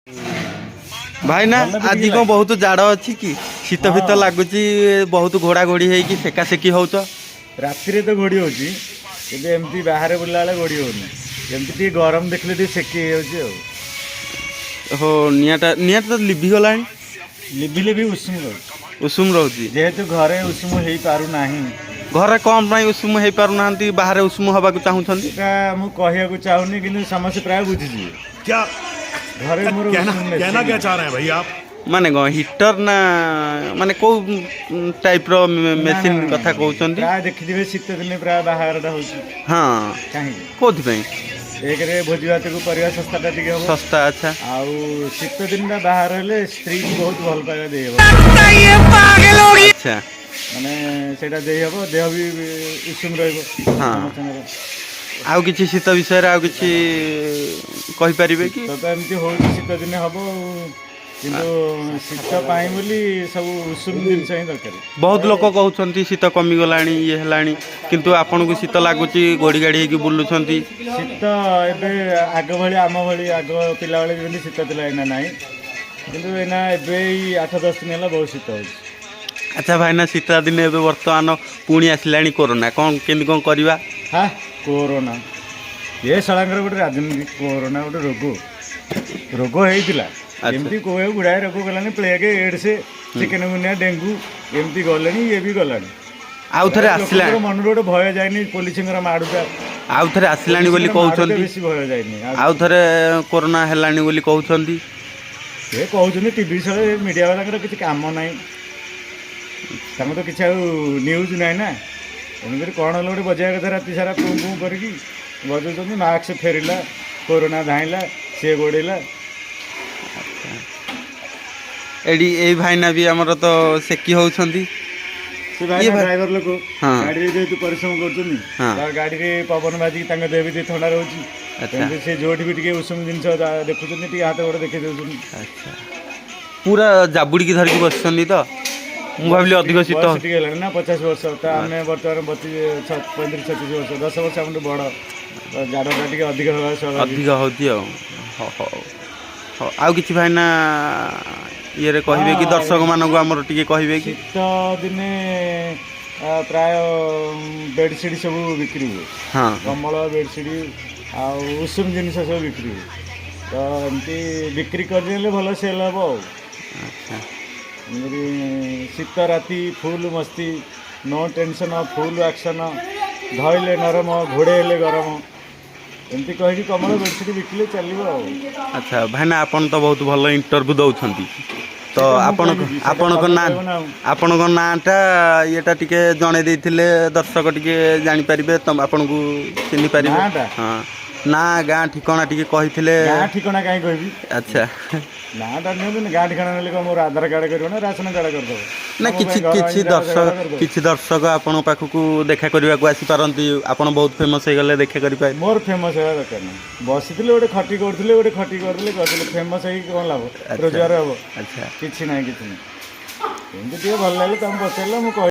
भाई ना आज कौन बहुत जाड़ अच्छी कि शीत फीत लगुच बहुत घोड़ा घोड़ी है सेका सेकी हो राति तो घोड़ी होची एमती बाहर बुला बेले घोड़ी होनी एमती गरम देखले टी सेकी हो निया तो लिभिगला लिभिले भी उषुम रोची जेहेतु घरे उषुम हो पारु नाही घर कौन पाई उषुम हो पारना बाहर उषुम हवा चाहूँ कहू चाहूनी कि समस्ते प्राय बुझी क्या घरे मोर कहना क्या चाह रहे हैं भाई आप माने कौन हिटर ना माने को टाइप रो मेसिन कथा कहउछन प्राय देखिथिबे शीत दिन प्राय बाहरटा होची हां काहे कोथि पई एक रे भोजी भात को परिवा सस्ता टा टिके हो सस्ता अच्छा आउ शीत दिन बाहर हेले स्त्री को बहुत भल पाए दे हो अच्छा माने सेटा दे हो देह भी उषुम रहबो हां आउ किछि शीत विषय रे आउ किछि कहि परिबे कि तो एमती हो शीत दिन हबो किंतु शीत पाई बोली सब उषुम दिन ही दरकार बहुत लोक कहउछंती शीत कमी गलानी ये हेलानी किंतु आपन को शीत लागुची गोड़ी गाड़ी के बुलुछंती शीत एबे आग भली आम भली आग पिला बेले जेमती शीत तिला एना नाही किंतु एना एबे 8-10 दिन होला बहुत शीत हो अच्छा भाई ना शीत दिन एबे वर्तमान पुणी आसिलानी कोरोना कौन केंदी कौन करबा हाँ कोरोना ये सड़ांगर गोटे राजनीति कोरोना गोटे रोग होता एमती कोई गुड़ाए रोग गलानी प्लेग एड्स चिकेन गुनिया डेंगू एमती गले ये भी गला आउ थे आसला मन गोटे भय जाए पुलिस माड़ुता आउ थे आसलानी बोली कहउछंती बेसी भय जाए आउ थे कोरोना हेलानी बोली कहउछंती ये कहउछंती टीवी सळे मीडिया वाला किसी काम नाही तांको तो किसी न्यूज नाही ना एमती कौन है गोटे बजाय कथा राति सारा पुँ पुँ करके बजाउछंती मास्क फेरिला कोरोना धाइला सी गोड़ेला एडी ए भाईना भी हमर तो सेकी होउछंती से भाई ड्राइवर लोक गाड़ी रे जेतु परिश्रम करछनी गाड़ी रे पवन बाजी तांग देह भी ठंडा रहउची अच्छा से जोठी भी टिके उषुम जिंस देखुछनी टिके हाथ गोड़ देखै देउछनी अच्छा पूरा जाबुड़ी की धरकी बसछनी तो मु भाबली अधिक शीत टिके हेला ना 50 वर्ष त हमने वर्तमान 35-36 वर्ष 10 वर्ष हमने बड़ जाडा टिके अधिक होगा स्वाभाविक अधिक होती हो हो आउ किछि भाईना ये रे कहिबे कि दर्शक मानक हमर टिके कहिबे कि शीत दिने प्राय बेडसीट सब बिक्री हुए हाँ कम्बल बेडसीट आ उषुम जिन सब बिक्री हुए तो एमती बिक्री कर भल सेल हम अच्छा शीत राति फुल मस्ती नो टेंशन फुल एक्शन धइले नरम घोड़े गरम एमती कही कमल बेडसीट बिकले चलो अच्छा भाईना आपन तो बहुत भल इंटरव्यू दउछंती तो आपण नाटा येटा टिके जणे देथिले दर्शक टिके जानि परिबे तम आपन को चिन्हि परिबे हां ना गाँ ठिकाना टिके कहिथिले गाँ ठिकाना काई कहबी अच्छा नाटा नै गाँ ठिकाना नेले मोर आधार कार्ड करबो ना राशन कार्ड कर दो ना किछि दर्शक आपण पाखकू देखा करबा को आसी पारंती आपण बहुत फेमस हे गले देखा करि पाए मोर फेमस हेबा दरकार नै बसिथिले गोटे खटी करथिले गोटे खटी करथिले कहथिले फेमस हे कोन लाभ रोजगार हो अच्छा किछि नै एमती भल लागले तुम पचारला मु